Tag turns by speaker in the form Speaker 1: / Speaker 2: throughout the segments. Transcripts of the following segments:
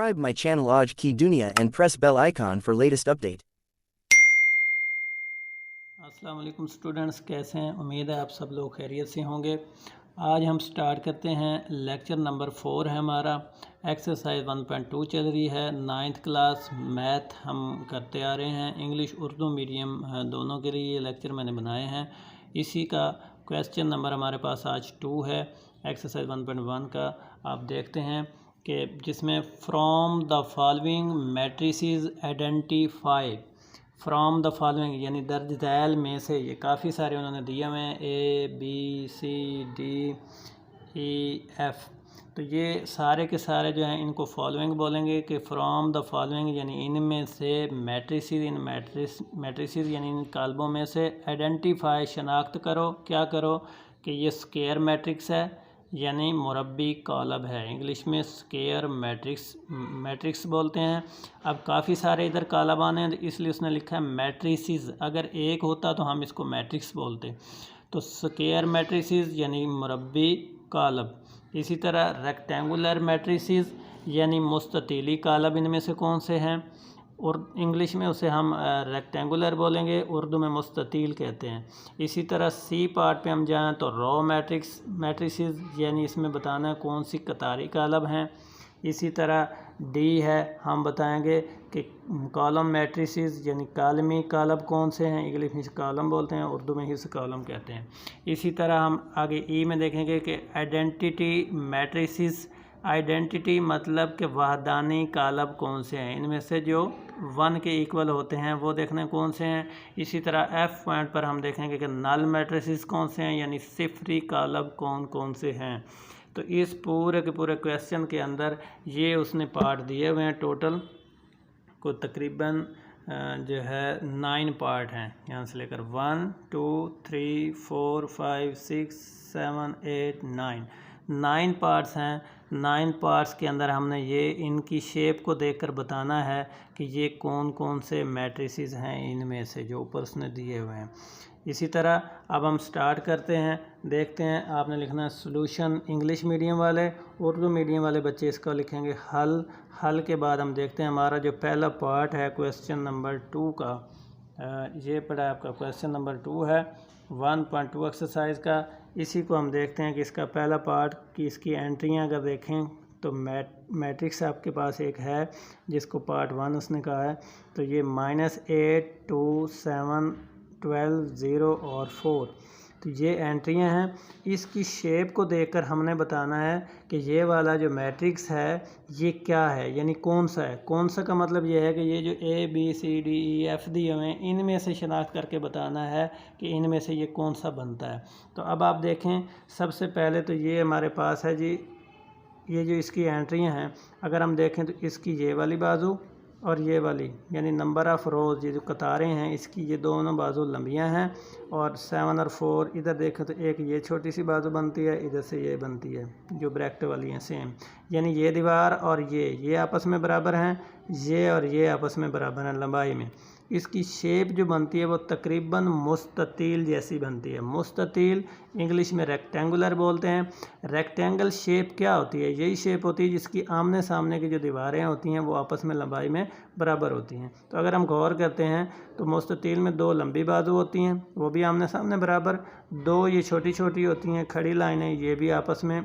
Speaker 1: Subscribe my channel Aaj Ki Dunia and press bell icon for latest update.
Speaker 2: अस्सलाम वालेकुम students, कैसे हैं? उम्मीद है आप सब लोग खैरियत से होंगे। आज हम स्टार्ट करते हैं। लेक्चर नंबर 4 है हमारा। एक्सरसाइज 1.2 चल रही है। 9th क्लास मैथ हम करते आ रहे हैं। इंग्लिश उर्दू मीडियम दोनों के लिए ये लेक्चर मैंने बनाए हैं। इसी का क्वेश्चन नंबर हमारे पास आज 2 है एक्सरसाइज 1.1 का। आप देखते हैं कि जिसमें from the following matrices identify. From the following यानी दर्ज दैल में से, ये काफ़ी सारे उन्होंने दिए हुए हैं, ABCDEF। तो ये सारे के सारे जो हैं इनको फॉलोइंग बोलेंगे कि फ्रॉम द फॉलोइंग यानी इनमें से मैट्रिसेस, इन मैट्रिसेस यानी इन कालबों में से आइडेंटिफाई शनाख्त करो। क्या करो कि ये स्क्वायर मैट्रिक्स है यानी मुरब्बी कालब है। इंग्लिश में स्क्वायर मैट्रिक्स बोलते हैं। अब काफ़ी सारे इधर कालब आने हैं इसलिए उसने लिखा है मैट्रिसेस। अगर एक होता तो हम इसको मैट्रिक्स बोलते। तो स्क्वायर मैट्रिसेस यानी मुरब्बी कालब। इसी तरह रेक्टेंगुलर मैट्रिसेस यानी मुस्ततीली कालब इनमें से कौन से हैं, और इंग्लिश में उसे हम रेक्टेंगुलर बोलेंगे, उर्दू में मुस्ततील कहते हैं। इसी तरह सी पार्ट पे हम जाएं तो रो मैट्रिसेस यानी इसमें बताना है कौन सी कतारी कालब हैं। इसी तरह डी है, हम बताएंगे कि कॉलम मैट्रिसेस यानी कालमी कालब कौन से हैं। इंग्लिश में कॉलम बोलते हैं, उर्दू में इसे कॉलम कहते हैं। इसी तरह हम आगे ई में देखेंगे कि आइडेंटिटी मैट्रिसेस। आइडेंटिटी मतलब कि वहदानी कालब कौन से हैं, इनमें से जो 1 के इक्वल होते हैं वो देखने कौन से हैं। इसी तरह एफ पॉइंट पर हम देखेंगे कि नल मैट्रिसेस कौन से हैं यानी सिफरी कालब कौन कौन से हैं। तो इस पूरे के पूरे क्वेश्चन के अंदर ये उसने पार्ट दिए हुए हैं। टोटल को तकरीबन जो है 9 पार्ट हैं, यहाँ से लेकर 1 2 3 4 5 6 7 8 9 पार्ट्स हैं। 9 पार्ट्स के अंदर हमने ये इनकी शेप को देखकर बताना है कि ये कौन कौन से मैट्रिसेस हैं इनमें से जो ऊपर उसने दिए हुए हैं। इसी तरह अब हम स्टार्ट करते हैं। देखते हैं, आपने लिखना है सॉल्यूशन। इंग्लिश मीडियम वाले, उर्दू मीडियम वाले बच्चे इसका लिखेंगे हल के बाद हम देखते हैं हमारा जो पहला पार्ट है क्वेश्चन नंबर 2 का। ये पड़ा आपका क्वेश्चन नंबर 2 है 1.2 एक्सरसाइज का। इसी को हम देखते हैं कि इसका पहला पार्ट की इसकी एंट्रियां अगर देखें तो मैट्रिक्स आपके पास एक है जिसको पार्ट 1 उसने कहा है। तो ये -8 2 7 12 0 और 4, तो ये एंट्रियां हैं। इसकी शेप को देखकर हमने बताना है कि ये वाला जो मैट्रिक्स है ये क्या है यानी कौन सा है। कौन सा का मतलब ये है कि ये जो ABCDEF दिए हुए हैं इनमें से शनाख्त करके बताना है कि इनमें से ये कौन सा बनता है। तो अब आप देखें, सबसे पहले तो ये हमारे पास है जी, ये जो इसकी एंट्रियां हैं अगर हम देखें तो इसकी ये वाली बाजू और ये वाली यानी नंबर ऑफ़ रोज़, ये जो कतारें हैं इसकी ये दोनों बाजू लंबियां हैं। और 7 और 4 इधर देखें तो एक ये छोटी सी बाजू बनती है, इधर से ये बनती है जो ब्रैकेट वाली हैं सेम। यानी ये दीवार और ये आपस में बराबर हैं, ये और ये आपस में बराबर हैं लंबाई में। इसकी शेप जो बनती है वो तकरीबन मुस्ततील जैसी बनती है। मुस्ततील इंग्लिश में रेक्टेंगुलर बोलते हैं। रेक्टेंगल शेप क्या होती है? यही शेप होती है जिसकी आमने सामने की जो दीवारें होती हैं वो आपस में लंबाई में बराबर होती हैं। तो अगर हम गौर करते हैं तो मुस्ततील में 2 लंबी बाजू होती हैं वो भी आमने सामने बराबर, 2 ये छोटी छोटी होती हैं खड़ी लाइनें ये भी आपस में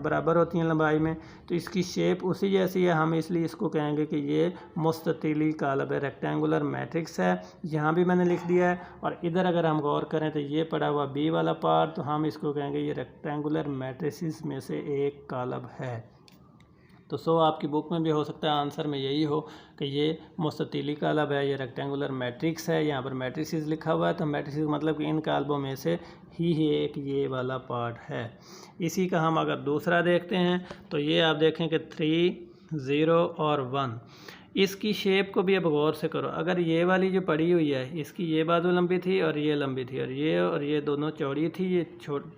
Speaker 2: बराबर होती हैं लंबाई में। तो इसकी शेप उसी जैसी है, हम इसलिए इसको कहेंगे कि ये मुस्ततीली कालब है, रेक्टेंगुलर मैट्रिक्स है। यहाँ भी मैंने लिख दिया है। और इधर अगर हम गौर करें तो ये पड़ा हुआ बी वाला पार्ट, तो हम इसको कहेंगे ये रेक्टेंगुलर मैट्रिसेस में से एक कालब है। तो आपकी बुक में भी हो सकता है आंसर में यही हो कि ये मुस्ततीली कालब है, ये रेक्टेंगुलर मैट्रिक्स है। यहाँ पर मैट्रिसेस लिखा हुआ है तो मैट्रिसेस मतलब कि इन कालबों में से ही एक ये वाला पार्ट है। इसी का हम अगर दूसरा देखते हैं तो ये आप देखें कि 3 0 और 1, इसकी शेप को भी अब गौर से करो। अगर ये वाली जो पड़ी हुई है इसकी ये बाजू लंबी थी और ये लंबी थी, और ये दोनों चौड़ी थी, ये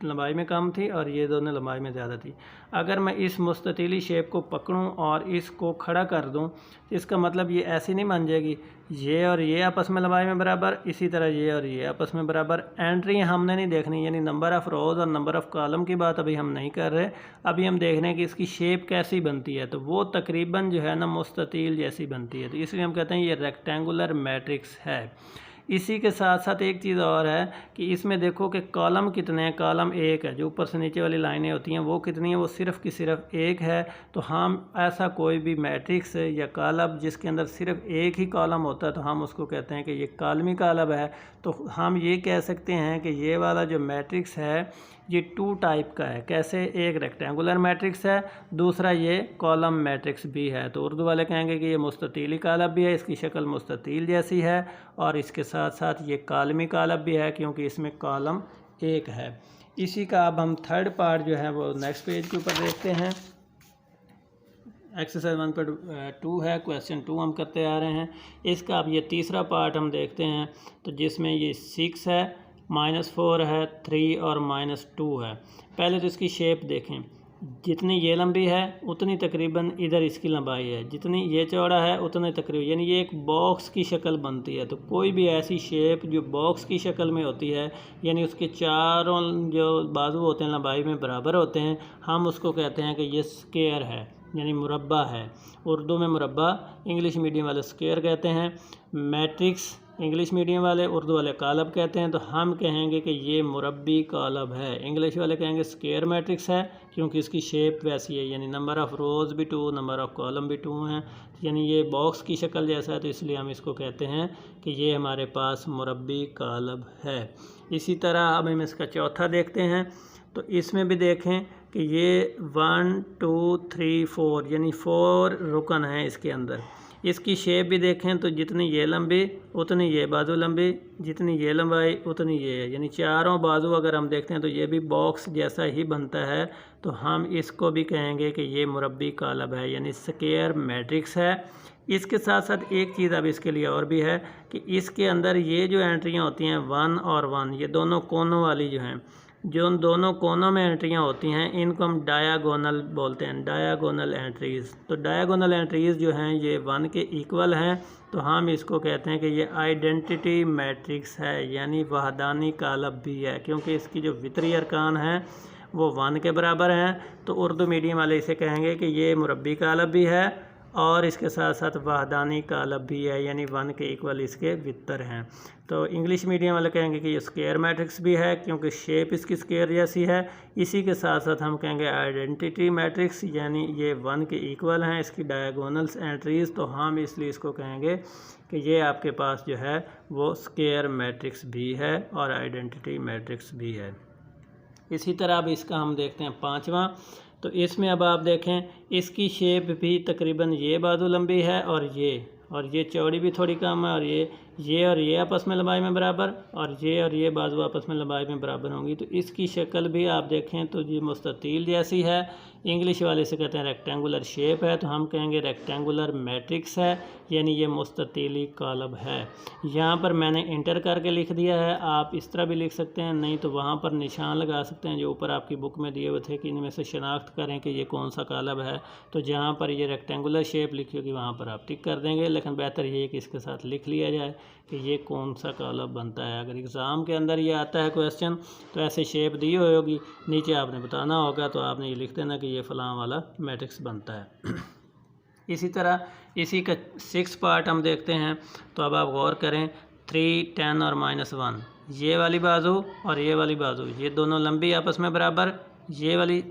Speaker 2: लंबाई में कम थी और ये दोनों लंबाई में ज़्यादा थी। अगर मैं इस मुस्ततीली शेप को पकड़ूं और इसको खड़ा कर दूं तो इसका मतलब ये ऐसी नहीं बन जाएगी, ये और ये आपस में लंबाई में बराबर, इसी तरह ये और ये आपस में बराबर। एंट्री हमने नहीं देखनी, यानी नंबर ऑफ़ रोज़ और नंबर ऑफ़ कॉलम की बात अभी हम नहीं कर रहे। अभी हम देख रहे हैं कि इसकी शेप कैसी बनती है, तो वो तकरीबन जो है ना मुस्ततील जैसी बनती है, तो इसलिए हम कहते हैं ये रेक्टेंगुलर मैट्रिक्स है। इसी के साथ साथ एक चीज़ और है कि इसमें देखो कि कॉलम कितने हैं। कॉलम एक है, जो ऊपर से नीचे वाली लाइनें होती हैं वो कितनी हैं, वो सिर्फ़ की सिर्फ एक है। तो हम ऐसा कोई भी मैट्रिक्स या कॉलम जिसके अंदर सिर्फ एक ही कॉलम होता है तो हम उसको कहते हैं कि ये कॉलमी कॉलम है। तो हम ये कह सकते हैं कि ये वाला जो मैट्रिक्स है ये टू टाइप का है। कैसे? एक रेक्टेंगुलर मैट्रिक्स है, दूसरा ये कॉलम मैट्रिक्स भी है। तो उर्दू वाले कहेंगे कि ये मुस्ततीली कॉलम भी है, इसकी शक्ल मुस्ततील जैसी है, और इसके साथ साथ ये कॉलमी कॉलम भी है क्योंकि इसमें कॉलम एक है। इसी का अब हम थर्ड पार्ट जो है वो नेक्स्ट पेज के ऊपर देखते हैं। एक्सरसाइज 1.2 है, क्वेश्चन 2 हम करते आ रहे हैं। इसका अब ये तीसरा पार्ट हम देखते हैं, तो जिसमें ये 6 है, -4 है, 3 और -2 है। पहले तो इसकी शेप देखें, जितनी ये लंबी है उतनी तकरीबन इधर इसकी लंबाई है, जितनी ये चौड़ा है उतने तकरीबन, यानी ये एक बॉक्स की शक्ल बनती है। तो कोई भी ऐसी शेप जो बॉक्स की शक्ल में होती है, यानी उसके चारों जो बाजू होते हैं लंबाई में बराबर होते हैं, हम उसको कहते हैं कि ये स्क्वायर है, यानी मुरब्बा है। उर्दू में मुरब्बा, इंग्लिश मीडियम वाले स्क्वायर कहते हैं। मैट्रिक्स इंग्लिश मीडियम वाले, उर्दू वाले कॉलम कहते हैं। तो हम कहेंगे कि ये मुरब्बी कॉलम है। इंग्लिश वाले कहेंगे स्क्वायर मैट्रिक्स है क्योंकि इसकी शेप वैसी है, यानी नंबर ऑफ़ रोज़ भी 2, नंबर ऑफ़ कॉलम भी 2 हैं, यानी ये बॉक्स की शक्ल जैसा है, तो इसलिए हम इसको कहते हैं कि ये हमारे पास मुरब्बी कॉलम है। इसी तरह अब हम इसका चौथा देखते हैं, तो इसमें भी देखें कि ये 1 2 3 4 यानी 4 रुकन हैं इसके अंदर। इसकी शेप भी देखें तो जितनी ये लंबी उतनी ये बाजू लंबी, जितनी ये लंबाई उतनी ये है, यानी चारों बाजू अगर हम देखते हैं तो ये भी बॉक्स जैसा ही बनता है। तो हम इसको भी कहेंगे कि ये मुरब्बी कॉलम है, यानी स्क्वायर मैट्रिक्स है। इसके साथ साथ एक चीज़ अब इसके लिए और भी है कि इसके अंदर ये जो एंट्रियाँ होती हैं 1 और 1, ये दोनों कोनों वाली जो हैं, जो उन दोनों कोनों में एंट्रियाँ होती हैं, इनको हम डायगोनल बोलते हैं, डायगोनल एंट्रीज़। तो डायगोनल एंट्रीज़ जो हैं ये 1 के इक्वल हैं, तो हम इसको कहते हैं कि ये आइडेंटिटी मैट्रिक्स है, यानी वहदानी कॉलम भी है, क्योंकि इसकी जो वितरी अरकान हैं वो 1 के बराबर हैं। तो उर्दू मीडियम वाले इसे कहेंगे कि ये मुरब्बी कॉलम भी है और इसके साथ साथ वहदानी कॉलम भी है, यानी 1 के इक्वल इसके वितर हैं। तो इंग्लिश मीडियम वाले कहेंगे कि ये स्क्वायर मैट्रिक्स भी है क्योंकि शेप इसकी स्क्वायर जैसी है। इसी के साथ साथ हम कहेंगे आइडेंटिटी मैट्रिक्स, यानी ये 1 के इक्वल हैं इसकी डायगोनल्स एंट्रीज़, तो हम इसलिए इसको कहेंगे कि ये आपके पास जो है वो स्क्वायर मैट्रिक्स भी है और आइडेंटिटी मैट्रिक्स भी है। इसी तरह अब इसका हम देखते हैं पाँचवा। तो इसमें अब आप देखें इसकी शेप भी तकरीबन ये बाजू लंबी है और ये चौड़ी भी थोड़ी कम है, और ये आपस में लंबाई में बराबर, और ये बाजू आपस में लंबाई में बराबर होंगी। तो इसकी शक्ल भी आप देखें तो ये मुस्ततील जैसी है। इंग्लिश वाले से कहते हैं रेक्टेंगुलर शेप है, तो हम कहेंगे रेक्टेंगुलर मैट्रिक्स है, यानी ये मुस्ततीली कॉलम है। यहाँ पर मैंने इंटर करके लिख दिया है, आप इस तरह भी लिख सकते हैं, नहीं तो वहाँ पर निशान लगा सकते हैं जो ऊपर आपकी बुक में दिए हुए थे कि इनमें से शनाख्त करें कि ये कौन सा कॉलम है। तो जहाँ पर ये रेक्टेंगुलर शेप लिखी होगी वहाँ पर आप टिक कर देंगे, लेकिन बेहतर ये कि इसके साथ लिख लिया जाए कि ये कौन सा कॉलम बनता है। अगर एग्ज़ाम के अंदर ये आता है क्वेश्चन, तो ऐसे शेप दी हुई होगी, नीचे आपने बताना होगा, तो आपने ये लिख देना कि ये फ़लाँ वाला मैट्रिक्स बनता है। इसी तरह इसी का 6 पार्ट हम देखते हैं। तो अब आप गौर करें, 3 10 और -1, ये वाली बाजू और ये वाली बाजू, ये दोनों लंबी आपस में बराबर, ये वाली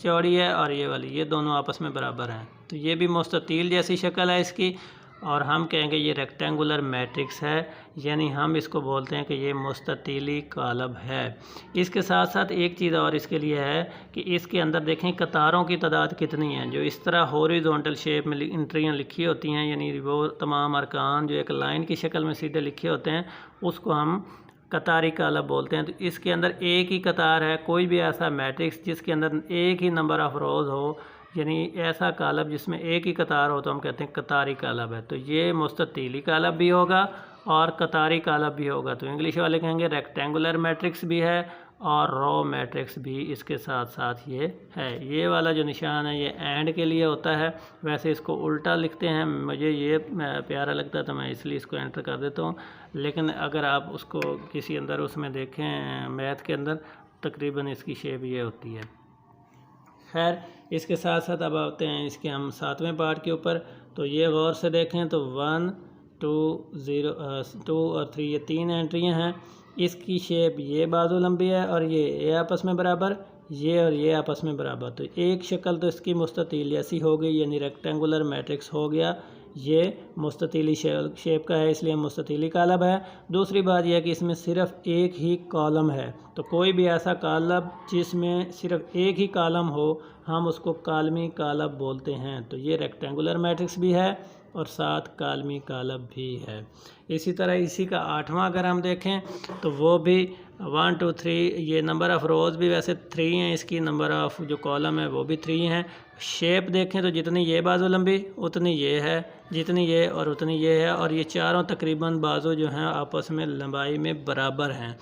Speaker 2: चौड़ी है और ये वाली, ये दोनों आपस में बराबर हैं। तो ये भी मुस्ततील जैसी शक्ल है इसकी, और हम कहेंगे ये रेक्टेंगुलर मैट्रिक्स है, यानी हम इसको बोलते हैं कि ये मुस्ततीली कॉलम है। इसके साथ साथ एक चीज़ और इसके लिए है कि इसके अंदर देखें कतारों की तादाद कितनी है। जो इस तरह हॉरिजॉन्टल शेप में एंट्रियाँ लिखी होती हैं, यानी वो तमाम अरकान जो एक लाइन की शक्ल में सीधे लिखे होते हैं, उसको हम कतारी कॉलम बोलते हैं। तो इसके अंदर एक ही कतार है, कोई भी ऐसा मैट्रिक्स जिसके अंदर एक ही नंबर ऑफ़ रोज़ हो यानी ऐसा कालब जिसमें एक ही कतार हो तो हम कहते हैं कतारी कालब है। तो ये मुस्ततीली कालब भी होगा और कतारी कालब भी होगा। तो इंग्लिश वाले कहेंगे रेक्टेंगुलर मैट्रिक्स भी है और रो मैट्रिक्स भी इसके साथ साथ ये है। ये वाला जो निशान है ये एंड के लिए होता है, वैसे इसको उल्टा लिखते हैं, मुझे ये प्यारा लगता है तो मैं इसलिए इसको एंटर कर देता हूँ। लेकिन अगर आप उसको किसी अंदर उसमें देखें मैथ के अंदर, तकरीबन इसकी शेप ये होती है। खैर, इसके साथ साथ अब आते हैं इसके हम 7वें पार्ट के ऊपर। तो ये गौर से देखें तो 1 2 0 2 और 3 ये 3 एंट्रियाँ हैं। इसकी शेप ये बाजू लंबी है और ये आपस में बराबर, ये और ये आपस में बराबर। तो एक शक्ल तो इसकी मुस्ततील ऐसी हो गई, यानी रेक्टेंगुलर मैट्रिक्स हो गया। ये मुस्ततीली शेप का है इसलिए मुस्ततीली कालब है। दूसरी बात यह है कि इसमें सिर्फ एक ही कॉलम है। तो कोई भी ऐसा कालब जिसमें सिर्फ एक ही कॉलम हो हम उसको कालमी कालब बोलते हैं। तो ये रेक्टेंगुलर मैट्रिक्स भी है और साथ कालमी कालब भी है। इसी तरह इसी का 8वां अगर हम देखें तो वो भी 1 2 3, ये नंबर ऑफ़ रोज़ भी वैसे 3 हैं, इसकी नंबर ऑफ़ जो कॉलम है वो भी 3 हैं। शेप देखें तो जितनी ये बाजू लंबी उतनी ये है, जितनी ये और उतनी ये है, और ये चारों तकरीबन बाजू जो हैं आपस में लंबाई में बराबर हैं।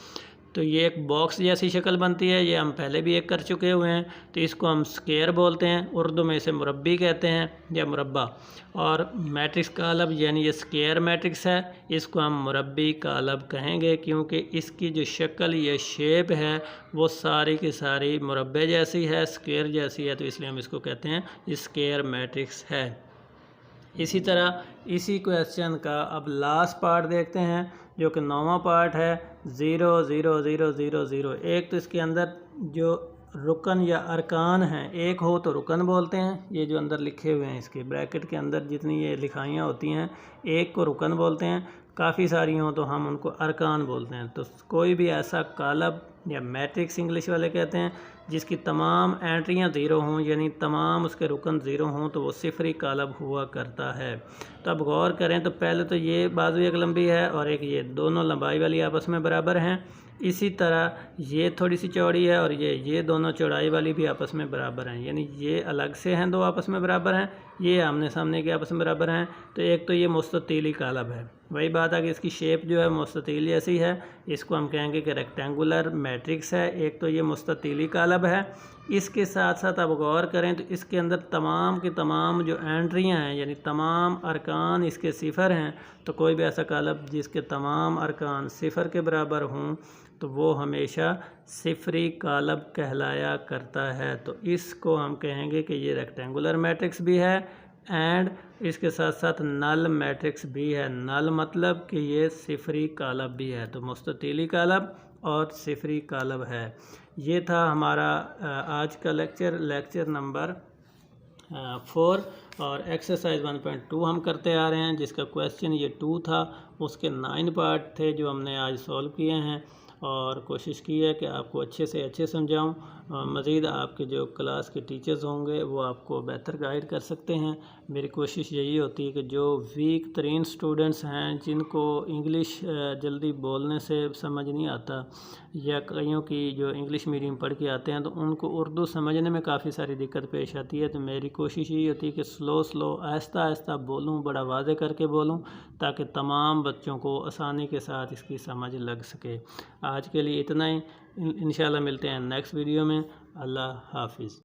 Speaker 2: तो ये एक बॉक्स जैसी शक्ल बनती है, ये हम पहले भी एक कर चुके हुए हैं। तो इसको हम स्क्वायर बोलते हैं, उर्दू में इसे मुरब्बी कहते हैं या मुरब्बा। और मैट्रिक्स कालब यानी ये स्क्वायर मैट्रिक्स है, इसको हम मुरब्बी कालब कहेंगे क्योंकि इसकी जो शक्ल ये शेप है वो सारी की सारी मुरब्बे जैसी है, स्क्वायर जैसी है, तो इसलिए हम इसको कहते हैं स्क्वायर मैट्रिक्स है। इसी तरह इसी क्वेश्चन का अब लास्ट पार्ट देखते हैं जो कि 9वां पार्ट है, 0 0 0 0 0। एक तो इसके अंदर जो रुकन या अरकान हैं, एक हो तो रुकन बोलते हैं, ये जो अंदर लिखे हुए हैं इसके ब्रैकेट के अंदर जितनी ये लिखाइयाँ होती हैं एक को रुकन बोलते हैं, काफ़ी सारी हों तो हम उनको अरकान बोलते हैं। तो कोई भी ऐसा कालब या मैट्रिक्स इंग्लिश वाले कहते हैं जिसकी तमाम एंट्रियाँ 0 हों यानी तमाम उसके रुकन 0 हों तो वो सिफरी कालब हुआ करता है। तो अब गौर करें तो पहले तो ये बाजू एक लंबी है और एक ये, दोनों लंबाई वाली आपस में बराबर हैं। इसी तरह ये थोड़ी सी चौड़ी है और ये दोनों चौड़ाई वाली भी आपस में बराबर हैं, यानी ये अलग से हैं दो आपस में बराबर हैं, ये आमने सामने के आपस में बराबर हैं। तो एक तो ये मुस्ततीली कालब है, वही बात है कि इसकी शेप जो है मुस्ततील जैसी है, इसको हम कहेंगे कि रेक्टेंगुलर मैट्रिक्स है। एक तो ये मुस्ततीली कालब है। इसके साथ साथ अब गौर करें तो इसके अंदर तमाम की तमाम जो एंट्रियां हैं यानी तमाम अरकान इसके सिफर हैं। तो कोई भी ऐसा कालब जिसके तमाम अरकान सिफर के बराबर हों तो वो हमेशा सिफरी कालब कहलाया करता है। तो इसको हम कहेंगे कि ये रेक्टेंगुलर मैट्रिक्स भी है एंड इसके साथ साथ नल मैट्रिक्स भी है। नल मतलब कि ये सिफरी कालब भी है। तो मुस्ततीली कालब और सिफरी कालब है। ये था हमारा आज का लेक्चर नंबर 4 और एक्सरसाइज 1.2 हम करते आ रहे हैं जिसका क्वेश्चन ये 2 था। उसके 9 पार्ट थे जो हमने आज सॉल्व किए हैं और कोशिश की है कि आपको अच्छे से अच्छे समझाऊं। मज़ीद आपके जो क्लास के टीचर्स होंगे वो आपको बेहतर गाइड कर सकते हैं। मेरी कोशिश यही होती है कि जो वीक तरीन स्टूडेंट्स हैं जिनको इंग्लिश जल्दी बोलने से समझ नहीं आता या कईयों की जो इंग्लिश मीडियम पढ़ के आते हैं तो उनको उर्दू समझने में काफ़ी सारी दिक्कत पेश आती है। तो मेरी कोशिश यही होती है कि स्लो आहिस्ता आहिस्ता बोलूं, बड़ा वाज़े करके बोलूं ताकि तमाम बच्चों को आसानी के साथ इसकी समझ लग सके। आज के लिए इतना ही, इंशाल्लाह मिलते हैं नेक्स्ट वीडियो में। अल्लाह हाफिज़।